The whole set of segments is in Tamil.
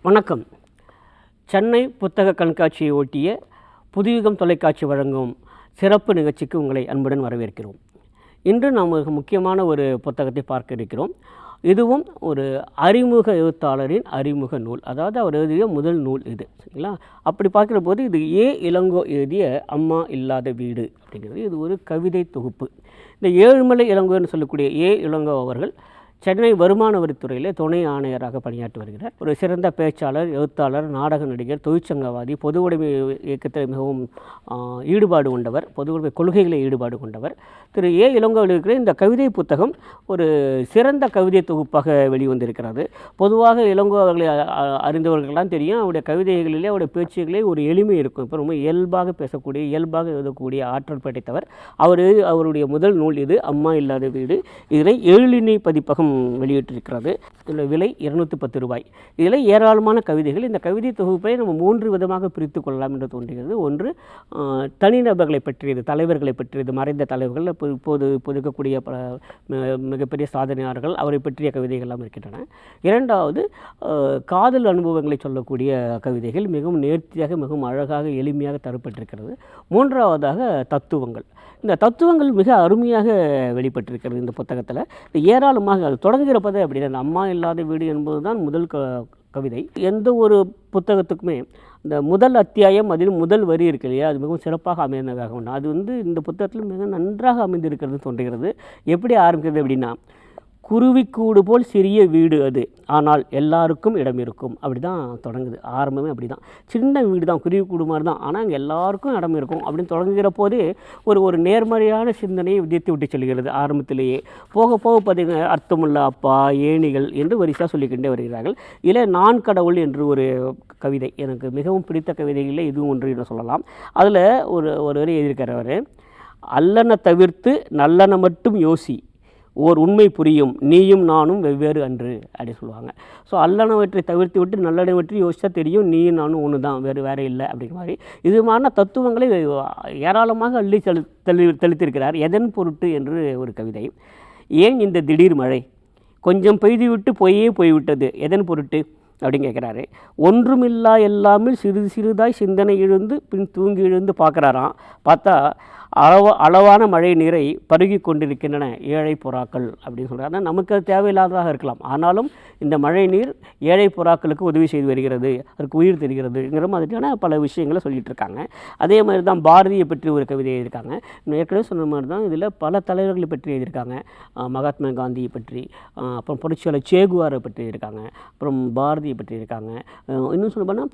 வணக்கம். சென்னை புத்தக கண்காட்சியை ஒட்டிய புதுயுகம் தொலைக்காட்சி வழங்கும் சிறப்பு நிகழ்ச்சிக்கு உங்களை அன்புடன் வரவேற்கிறோம். இன்று நாம் ஒரு முக்கியமான ஒரு புத்தகத்தை பார்க்க இருக்கிறோம். இதுவும் ஒரு அறிமுக எழுத்தாளரின் அறிமுக நூல், அதாவது அவர் எழுதிய முதல் நூல் இது, சரிங்களா? அப்படி பார்க்குற போது இது இளங்கோ எழுதிய அம்மா இல்லாத வீடு அப்படிங்கிறது. இது ஒரு கவிதை தொகுப்பு. இந்த ஏழுமலை இளங்கோன்னு சொல்லக்கூடிய இளங்கோ அவர்கள் சென்னை வருமான வரித்துறையில் துணை ஆணையராக பணியாற்றி வருகிறார். ஒரு சிறந்த பேச்சாளர், எழுத்தாளர், நாடக நடிகர், தொழிற்சங்கவாதி, பொது உடைமை இயக்கத்தில் மிகவும் ஈடுபாடு கொண்டவர், பொது உடைமை கொள்கைகளை ஈடுபாடு கொண்டவர். திரு இளங்கோ எழுதுகிற இந்த கவிதை புத்தகம் ஒரு சிறந்த கவிதை தொகுப்பாக வெளிவந்திருக்கிறது. பொதுவாக இளங்கோ அவர்களை அறிந்தவர்கள்லாம் தெரியும். அவருடைய கவிதைகளிலே, அவருடைய பேச்சுகளே ஒரு எளிமை இருக்கும். இப்போ ரொம்ப இயல்பாக பேசக்கூடிய, இயல்பாக எழுதக்கூடிய ஆற்றல் படைத்தவர். அவருடைய முதல் நூல் இது, அம்மா இல்லாத வீடு. இதனை எழுலினி பதிப்பகம் வெளியிட்டிருக்கிறது. இதோட விலை 210 ரூபாய். இதில் ஏராளமான கவிதைகள். இந்த கவிதை தொகுப்பை நம்ம 3 விதமாக பிரித்து கொள்ளலாம் என்று தோன்றுகிறது. ஒன்று, தனிநபர்களை பற்றியது, தலைவர்களை பற்றியது, மறைந்த தலைவர்கள், இப்போது இருக்கக்கூடிய மிகப்பெரிய சாதனையாளர்கள், அவரை பற்றிய கவிதைகள்லாம் இருக்கின்றன. இரண்டாவது, காதல் அனுபவங்களை சொல்லக்கூடிய கவிதைகள் மிகவும் நேர்த்தியாக, மிகவும் அழகாக, எளிமையாக தரப்பட்டிருக்கிறது. மூன்றாவதாக தத்துவங்கள். இந்த தத்துவங்கள் மிக அருமையாக வெளிப்பட்டிருக்கிறது இந்த புத்தகத்தில். ஏராளமாக அது தொடங்குகிறப்பதே அப்படின்னா, அந்த அம்மா இல்லாத வீடு என்பது தான் முதல் கவிதை. எந்த ஒரு புத்தகத்துக்குமே இந்த முதல் அத்தியாயம், அதில் முதல் வரி இருக்கு இல்லையா, அது மிகவும் சிறப்பாக அமைந்ததாக உண்டு. அது இந்த புத்தகத்தில் மிக நன்றாக அமைந்திருக்கிறது தோன்றுகிறது. எப்படி ஆரம்பிக்கிறது அப்படின்னா, குருவிக்கூடு போல் சிறிய வீடு அது, ஆனால் எல்லாருக்கும் இடம் இருக்கும். அப்படி தான் தொடங்குது. ஆரம்பமே அப்படி தான். சின்ன வீடு தான், குருவிக்கூடு மாதிரி தான், ஆனால் அங்கே எல்லாருக்கும் இடம் இருக்கும் அப்படின்னு தொடங்குகிற போதே ஒரு நேர்மறையான சிந்தனையை விதித்து விட்டு செல்கிறது ஆரம்பத்திலேயே. போக போக பார்த்திங்கன்னா, அர்த்தமுள்ள அப்பா, ஏணிகள் என்று வரிசையாக சொல்லிக்கிட்டே வருகிறார்கள். இதில் நான் கடவுள் என்று ஒரு கவிதை, எனக்கு மிகவும் பிடித்த கவிதைகளில் இதுவும் ஒன்று என்று சொல்லலாம். அதில் ஒரு வரி எழுதியிருக்கார் அவர், அல்லன தவிர்த்து நல்லன மட்டும் யோசி, ஓர் உண்மை புரியும், நீயும் நானும் வெவ்வேறு அன்று அப்படி சொல்லுவாங்க. ஸோ அல்லனவற்றை தவிர்த்து விட்டு நல்லனவற்றை யோசித்தா தெரியும், நீயும் நானும் ஒன்று தான், வேறு இல்லை அப்படிங்கிற மாதிரி இது மாதிரி தத்துவங்களை ஏராளமாக அள்ளி தெளித்திருக்கிறார். எதன் பொருட்டு என்று ஒரு கவிதை. ஏன் இந்த திடீர் மழை, கொஞ்சம் பெய்துவிட்டு போய்விட்டது, எதன் பொருட்டு அப்படின்னு கேட்குறாரு. ஒன்றுமில்லா எல்லாமே சிறிதாய் சிந்தனை எழுந்து பின் தூங்கி எழுந்து பார்க்குறாராம். பார்த்தா அளவான மழை நீரை பருகி கொண்டிருக்கின்றன ஏழை புறாக்கள் அப்படின்னு சொல்கிறார். ஆனால் நமக்கு அது தேவையில்லாததாக இருக்கலாம், ஆனாலும் இந்த மழை நீர் ஏழை புறாக்களுக்கு உதவி செய்து வருகிறது, அதுக்கு உயிர் தெரிகிறதுங்கிற மாதிரியான பல விஷயங்களை சொல்லிகிட்டு இருக்காங்க. அதே மாதிரி தான் பாரதியை பற்றி ஒரு கவிதை எழுதியிருக்காங்க. ஏற்கனவே சொன்ன மாதிரி தான் இதில் பல தலைவர்களை பற்றி எழுதியிருக்காங்க. மகாத்மா காந்தியை பற்றி, அப்புறம் புரட்சியாளர் சேகுவாரை பற்றி எழுதியிருக்காங்க, அப்புறம் பாரதியை பற்றி இருக்காங்க. இன்னும் சொல்ல போனால்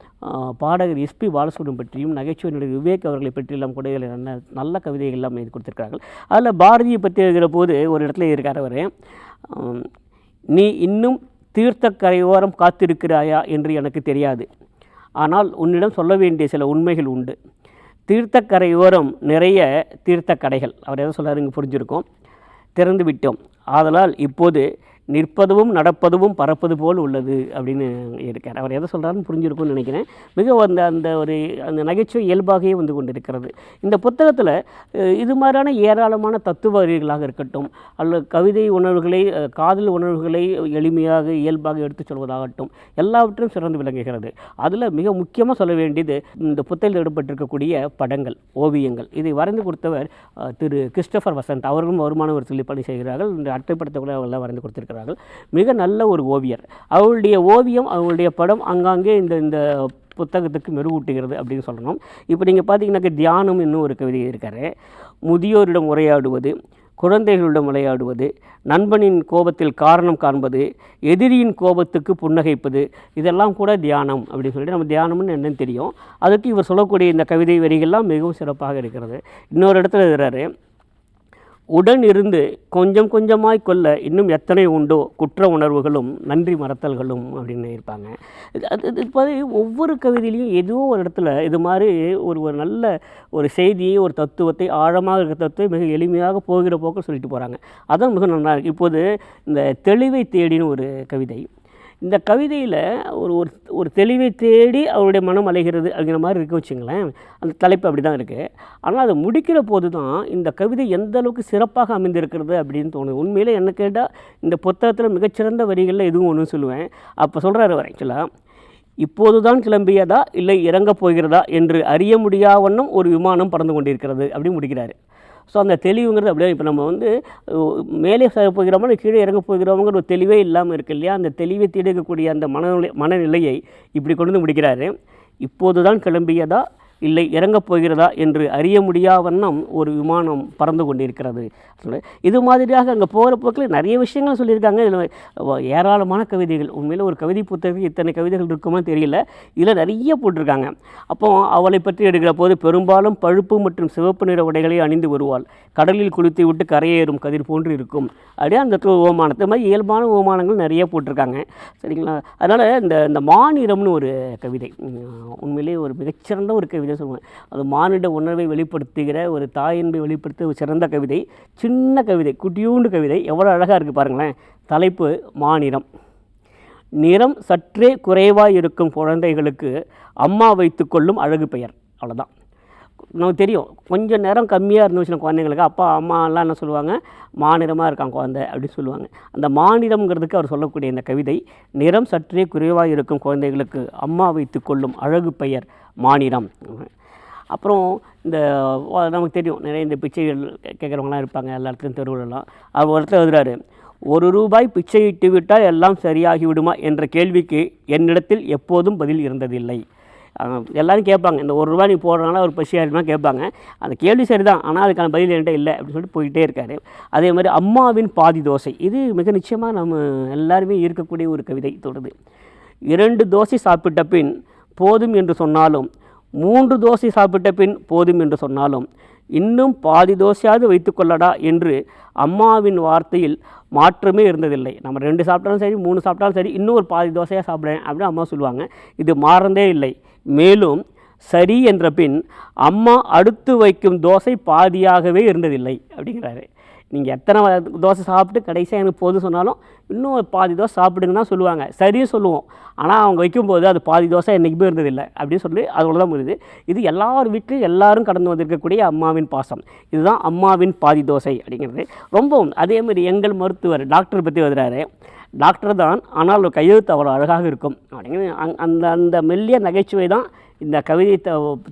பாடகர் எஸ்பி பாலசுப்ரமணியம் பற்றியும், நகைச்சுவை நடிகர் விவேக் அவர்களை பற்றியெல்லாம் கூட இதில் நல்ல கவிதைகள் எல்லாம் எழுதி கொடுத்துருக்கிறார்கள். அதில் பாரதியை பற்றி எழுதுகிற போது ஒரு இடத்துல இருக்கார் அவர், நீ இன்னும் தீர்த்த கரையோரம் காத்திருக்கிறாயா என்று எனக்கு தெரியாது, ஆனால் உன்னிடம் சொல்ல வேண்டிய சில உண்மைகள் உண்டு. தீர்த்தக்கரையோரம் நிறைய தீர்த்த கடைகள், அவர் எதை சொல்கிறாருங்க புரிஞ்சிருக்கும், திறந்து விட்டோம், ஆதலால் இப்போது நிற்பதும் நடப்பதும் பறப்பது போல் உள்ளது அப்படின்னு இருக்கார். அவர் எதை சொல்கிறாருன்னு புரிஞ்சிருக்கும்னு நினைக்கிறேன். மிக அந்த நகைச்சுவை இயல்பாகவே வந்து கொண்டிருக்கிறது. இந்த புத்தகத்தில் இது மாதிரியான ஏராளமான தத்துவ வரிகளாக இருக்கட்டும், அல்லது கவிதை உணர்வுகளை, காதல் உணர்வுகளை எளிமையாக இயல்பாக எடுத்துச் சொல்வதாகட்டும், எல்லாவற்றும் சிறந்து விளங்குகிறது. அதில் மிக முக்கியமாக சொல்ல வேண்டியது இந்த புத்தகத்தில் இடப்பட்டிருக்கக்கூடிய படங்கள், ஓவியங்கள். இதை வரைந்து கொடுத்தவர் திரு கிறிஸ்டோபர் வசந்த். அவர்களும் வருமான வரித்துறை பணி செய்கிறார்கள். இந்த அட்டைப்படத்தை கூட அவர்கள் வரைந்து கொடுத்திருக்கிறார்கள். மிக நல்ல ஒரு ஓவியர். அவருடைய ஓவியம், அவருடைய படம் அங்காங்கே இந்த புத்தகத்துக்கு மெருகூட்டுகிறது அப்படின்னு சொல்லணும். இப்போ நீங்கள் பார்த்தீங்கன்னாக்க தியானம் இன்னும் ஒரு கவிதை இருக்காரு. முதியோரிடம் உரையாடுவது, குழந்தைகளிடம் விளையாடுவது, நண்பனின் கோபத்தில் காரணம் காண்பது, எதிரியின் கோபத்துக்கு புன்னகைப்பது, இதெல்லாம் கூட தியானம் அப்படின்னு சொல்லிட்டு நம்ம தியானம்னு என்னன்னு தெரியும். அதுக்கு இவர் சொல்லக்கூடிய இந்த கவிதை வரிகள்லாம் மிகவும் சிறப்பாக இருக்கிறது. இன்னொரு இடத்துல இருக்கிறாரு, உடன் இருந்து கொஞ்சம் கொஞ்சமாய் கொல்ல இன்னும் எத்தனை உண்டோ குற்ற உணர்வுகளும் நன்றி மறத்தல்களும் அப்படின்னு இருப்பாங்க. அது ஒவ்வொரு கவிதையிலையும் ஏதோ ஒரு இடத்துல இது மாதிரி ஒரு நல்ல ஒரு செய்தியை, ஒரு தத்துவத்தை, ஆழமாக இருக்கிற தத்துவத்தை மிக எளிமையாக போகிற போக்க சொல்லிட்டு போகிறாங்க. அதான் மிக நல்லா இருக்குது. இப்போது இந்த தெளிவை தேடின்னு ஒரு கவிதை. இந்த கவிதையில் ஒரு தெளிவை தேடி அவருடைய மனம் அலைகிறது அப்படிங்கிற மாதிரி இருக்க வச்சுங்களேன். அந்த தலைப்பு அப்படி தான் இருக்குது. ஆனால் அதை முடிக்கிற போது தான் இந்த கவிதை எந்த அளவுக்கு சிறப்பாக அமைந்திருக்கிறது அப்படின்னு தோணுது. உண்மையிலே என்ன கேட்டால் இந்த புத்தகத்தில் மிகச்சிறந்த வரிகளில் எதுவும் ஒன்று சொல்லுவேன். அப்போ சொல்கிறார் அவர் ஆக்சுவலாக, இப்போதுதான் கிளம்பியதா இல்லை இறங்கப் போகிறதா என்று அறிய முடியாவண்ணம் ஒரு விமானம் பறந்து கொண்டிருக்கிறது அப்படி முடிக்கிறாரு. ஸோ அந்த தெளிவுங்கிறது அப்படியே இப்போ நம்ம வந்து மேலே போகிறோமோ கீழே இறங்க போகிறோங்கிற ஒரு தெளிவே இல்லாமல் இருக்கு இல்லையா, அந்த தெளிவை தேடிக்கக்கூடிய அந்த மனநிலையை இப்படி கொண்டு வந்து முடிக்கிறாரு. இப்போது தான் கிளம்பியதா இல்லை இறங்கப் போகிறதா என்று அறிய முடியாவண்ணம் ஒரு விமானம் பறந்து கொண்டிருக்கிறது. இது மாதிரியாக அங்கே போகிற போக்கில் நிறைய விஷயங்கள் சொல்லியிருக்காங்க. இதில் ஏராளமான கவிதைகள், உண்மையில் ஒரு கவிதை புத்தகம் இத்தனை கவிதைகள் இருக்குமா தெரியல, இதில் நிறைய போட்டிருக்காங்க. அப்போ அவளை பற்றி எடுக்கிற போது பெரும்பாலும் பழுப்பு மற்றும் சிவப்பு நிற உடைகளை அணிந்து வருவாள், கடலில் குளித்து விட்டு கரையேறும் கதிர் போன்று இருக்கும் அப்படியே அந்த ஓமானத்தை மாதிரி இயல்பான ஓமானங்கள் நிறைய போட்டிருக்காங்க. சரிங்களா? அதனால் இந்த மாநிறம்னு ஒரு கவிதை உண்மையிலே ஒரு மிகச்சிறந்த ஒரு கவிதை சொல்லுவேன். அது மானிட உணர்வை வெளிப்படுத்துகிற ஒரு தாயின்பை வெளிப்படுத்த ஒரு சிறந்த கவிதை. சின்ன கவிதை, குட்டியூண்டு கவிதை, எவ்வளோ அழகாக இருக்குது பாருங்களேன். தலைப்பு மாநிறம். நிறம் சற்றே குறைவாக இருக்கும் குழந்தைகளுக்கு அம்மா வைத்து கொள்ளும் அழகு பெயர். அவ்வளோதான். நமக்கு தெரியும், கொஞ்சம் நேரம் கம்மியாக இருந்துச்சுன்னா குழந்தைங்களுக்கு அப்பா அம்மாலாம் என்ன சொல்லுவாங்க, மாநிறமாக இருக்கான் குழந்தை அப்படின்னு சொல்லுவாங்க. அந்த மாநிறம்ங்கிறதுக்கு அவர் சொல்லக்கூடிய இந்த கவிதை, நிறம் சற்றே குறைவாக இருக்கும் குழந்தைகளுக்கு அம்மா வைத்து கொள்ளும் அழகு பெயர் மாநிறம். அப்புறம் இந்த நமக்கு தெரியும் நிறைய இந்த பிச்சைகள் கேட்குறவங்களாம் இருப்பாங்க எல்லா இடத்துலையும் தெருவுலலாம். அவர் ஒருத்தர் எழுதுறாரு, ₹1 பிச்சையிட்டு விட்டால் எல்லாம் சரியாகி விடுமா என்ற கேள்விக்கு என்னிடத்தில் எப்போதும் பதில் இருந்ததில்லை. எல்லோரும் கேட்பாங்க, இந்த ₹1 நீ போடுறதுனால ஒரு பசி ஆகிடுமா கேட்பாங்க. அந்த கேள்வி சரிதான், ஆனால் அதுக்கான பதில் என்கிட்ட இல்லை அப்படின்னு சொல்லிட்டு போயிட்டே இருக்காரு. அதே மாதிரி அம்மாவின் பாதி தோசை, இது மிக நிச்சயமாக நம்ம எல்லாருமே இருக்கக்கூடிய ஒரு கவிதை தொடருது. 2 தோசை சாப்பிட்ட பின் போதும் என்று சொன்னாலும், 3 தோசை சாப்பிட்ட பின் போதும் என்று சொன்னாலும், இன்னும் பாதி தோசையாவது வைத்துக்கொள்ளடா என்று அம்மாவின் வார்த்தையில் மாற்றமே இருந்ததில்லை. நம்ம 2 சாப்பிட்டாலும் சரி 3 சாப்பிட்டாலும் சரி இன்னும் ஒரு பாதி தோசையாக சாப்பிட்றேன் அப்படின்னு அம்மா சொல்லுவாங்க. இது மாறந்தே இல்லை. மேலும் சரி என்ற பின் அம்மா அடுத்து வைக்கும் தோசை பாதியாகவே இருந்ததில்லை அப்படிங்கிறாரு. நீங்கள் எத்தனை தோசை சாப்பிட்டு கடைசியாக எனக்கு போதும் சொன்னாலும் இன்னும் ஒரு பாதி தோசை சாப்பிடுங்கன்னு தான் சொல்லுவாங்க. சரியும் சொல்லுவோம், ஆனால் அவங்க வைக்கும்போது அது பாதி தோசை என்றைக்குமே இருந்ததில்லை அப்படின்னு சொல்லி அதோட தான் முடியுது. இது எல்லார் வீட்லையும் எல்லாரும் கடந்து வந்திருக்கக்கூடிய அம்மாவின் பாசம். இதுதான் அம்மாவின் பாதி தோசை அப்படிங்கிறது. ரொம்பவும் அதேமாதிரி எங்கள் மருத்துவர் டாக்டர் பற்றி வருகிறாரு. டாக்டர் தான், ஆனால் ஒரு கையெழுத்து அவ்வளோ அழகாக இருக்கும் அப்படிங்கிறது. அந்த அந்த மெல்லிய நகைச்சுவை தான் இந்த கவிதை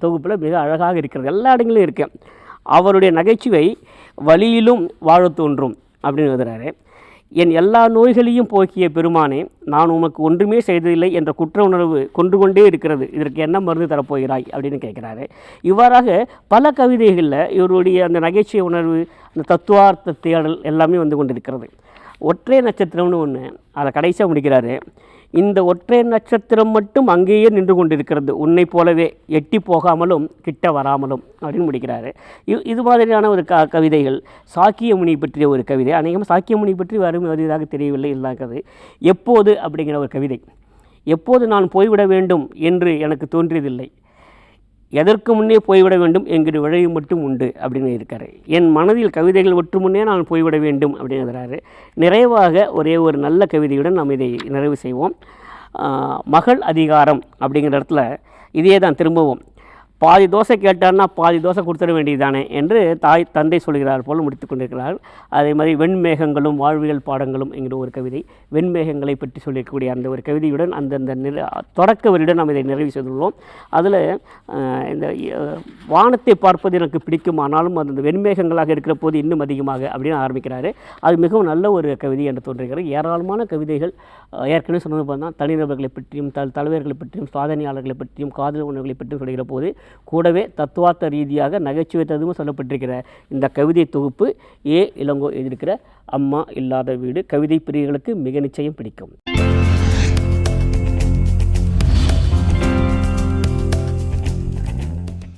தொகுப்பில் மிக அழகாக இருக்கிறது. எல்லா இடங்களும் இருக்குது. அவருடைய நகைச்சுவை வலியிலும் வாழ தோன்றும் அப்படின்னு எழுதுகிறாரு. என் எல்லா நோய்களையும் போக்கிய பெருமானே, நான் உமக்கு ஒன்றுமே செய்ததில்லை என்ற குற்ற உணர்வு கொண்டு கொண்டே இருக்கிறது, இதற்கு என்ன மருந்து தரப்போகிறாய் அப்படின்னு கேட்குறாரு. இவ்வாறாக பல கவிதைகளில் இவருடைய அந்த நகைச்சுவை உணர்வு, அந்த தத்துவார்த்த தேடல் எல்லாமே வந்து கொண்டிருக்கிறது. ஒற்றை நட்சத்திரம்னு ஒன்று, அதை கடைசியாக முடிக்கிறாரு. இந்த ஒற்றை நட்சத்திரம் மட்டும் அங்கேயே நின்று கொண்டிருக்கிறது, உன்னை போலவே எட்டி போகாமலும் கிட்ட வராமலும் அப்படின்னு முடிக்கிறாரு. இது மாதிரியான ஒரு கவிதைகள். சாக்கியமுனி பற்றிய ஒரு கவிதை, அநேகமாக சாக்கியமுனி பற்றி வரும் வரிதாக தெரியவில்லை இல்லாக்கிறது. எப்போது அப்படிங்கிற ஒரு கவிதை. எப்போது நான் போய்விட வேண்டும் என்று எனக்கு தோன்றியதில்லை, எதற்கு முன்னே போய்விட வேண்டும் என்கிற விளைவு மட்டும் உண்டு அப்படின்னு இருக்காரு. என் மனதில் கவிதைகள் ஒற்று முன்னே நான் போய்விட வேண்டும் அப்படிங்கிறாரு. நிறைவாக ஒரே ஒரு நல்ல கவிதையுடன் நாம் இதை நிறைவு செய்வோம். மகள் அதிகாரம் அப்படிங்கிற இடத்துல இதே தான் திரும்பவும், பாதி தோசை கேட்டார்னா பாதி தோசை கொடுத்துட வேண்டியதானே என்று தாய் தந்தை சொல்கிறார் போல் முடித்து கொண்டிருக்கிறார். அதே மாதிரி வெண்மேகங்களும் வாழ்வியல் பாடங்களும் என்கிற ஒரு கவிதை, வெண்மேகங்களை பற்றி சொல்லக்கூடிய அந்த ஒரு கவிதையுடன் அந்த தொடக்க வரியுடன் நாம் இதை நிறைவு செய்துள்ளோம். அதில் இந்த வானத்தை பார்ப்பது எனக்கு பிடிக்கும், ஆனாலும் அந்த வெண்மேகங்களாக இருக்கிற போது இன்னும் அதிகமாக அப்படின்னு ஆரம்பிக்கிறாரு. அது மிகவும் நல்ல ஒரு கவிதை என்று தோன்றுகிறது. ஏராளமான கவிதைகள் ஏற்கனவே சொன்னது பார்த்தா தனிநபர்களை பற்றியும் தலைவர்களை பற்றியும் சாதனையாளர்களை பற்றியும் காதல் உணர்வுகளை பற்றியும் சொல்கிற போது கூடவே தத்துவார்த்த ரீதியாக நகைச்சுவை ததுவும் சொல்லப்பட்டிருக்கிற இந்த கவிதை தொகுப்பு இளங்கோ எழுதியிருக்கிற அம்மா இல்லாத வீடு கவிதை பிரியர்களுக்கு மிக நிச்சயம் பிடிக்கும்.